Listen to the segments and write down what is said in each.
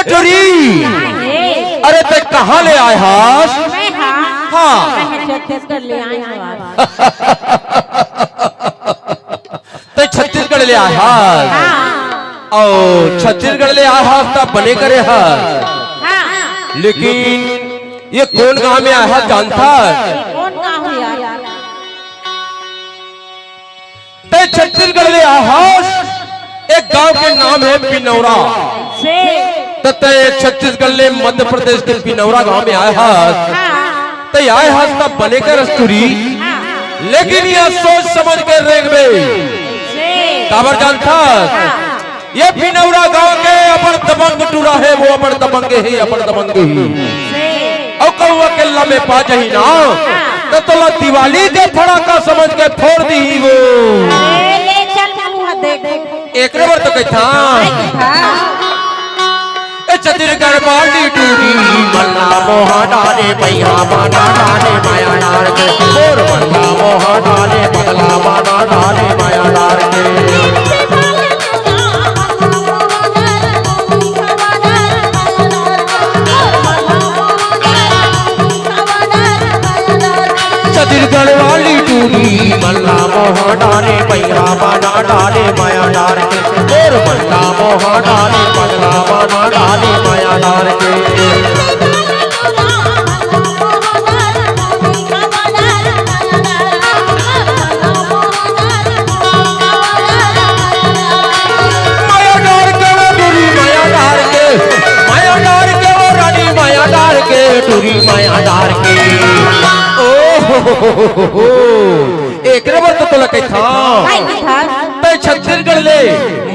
ए टोरी, अरे ते कहाँ ले आए हास? हाँ छत्तीसगढ़ ले आए ते छत्तीसगढ़ ले आए हास और छत्तीसगढ़ ले आए हास तब बने करे हास। लेकिन ये कौन गांव में आया जानता? कौन गाँव हुआ? ते छत्तीसगढ़ ले आया हास, एक गांव के नाम है पिनौरा। तते छत्तीसगढ़ ले मध्य प्रदेश के पिनौरा गांव में आए हास। ते आए हास तब बने कर रस्तूरी, लेकिन यह सोच समझ के रेग में काबर जानता? ये पिनौरा गांव के अपन दबंग टूरा है, वो अपन दबंग ही अपन दबंग ही और कौवा केल्ला में पा जही ना तो तोला दिवाली के फड़ाका समझ के फोड़ दी वो। एक बार तो कहता छत्तीसगढ़ बाली टूरी मल्ला मोहा डाले भैया बाना डाले माया डाल के और मल्ला मोहा डाले पगला बाना डाले माया डाल के। छत्तीसगढ़ वाली टूरी मल्ला मोहा डाले भैया बाना डाले माया डाल के और मल्ला मोहा डाले पगला बाना डाले माया डाल के। माया डाल के वो टूरी माया डाल के, माया डाल के वो रानी माया डाल के टूरी माया डाल के। ओ एक बार तो लगे था छत्तीसगढ़ ले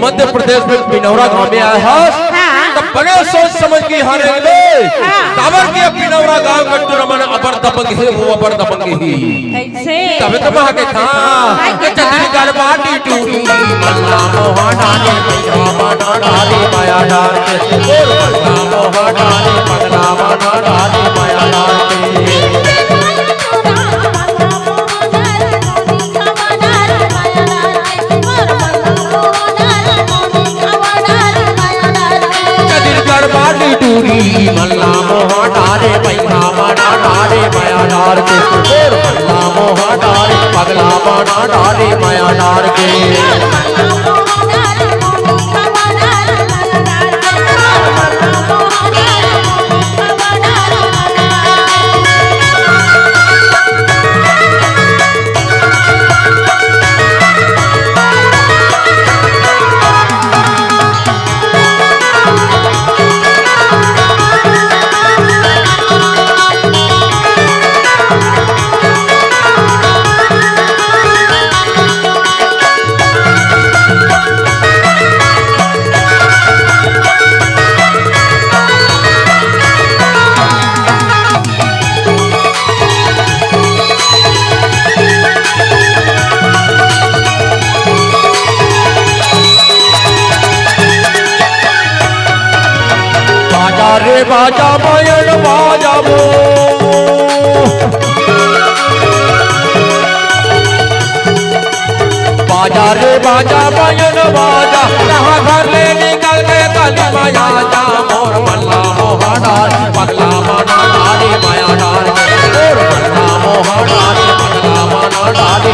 मध्य प्रदेश में पिनौरा गांव में आया है तब बड़े सोच समझ के यहाँ रह गए। काबर के पिनौरा गांव का टूरमन अबर दबंग है, वो अबर दबंग ही तब तो वहां के था छत्तीसगढ़ बाटी टूरी मल्ला मोहा डाले भैया बाना डाले माया डाल के और मल्ला मोहा डाले पगला बाना डाले माया डाल के। टूरी मल्ला मोहा डाले भैया बाना डाले माया डाल के और मल्ला मोहा डाले पगला बाना डाले माया डाल के। रे बाजा मायन बाजा वो बाजा रे बाजा मायन बाजा यहाँ घर ले निकल के काली माया जा मोर मल्ला मोहा डाल पगला बाना डाले माया डाल और मल्ला मोहा डाले पगला बाना डाले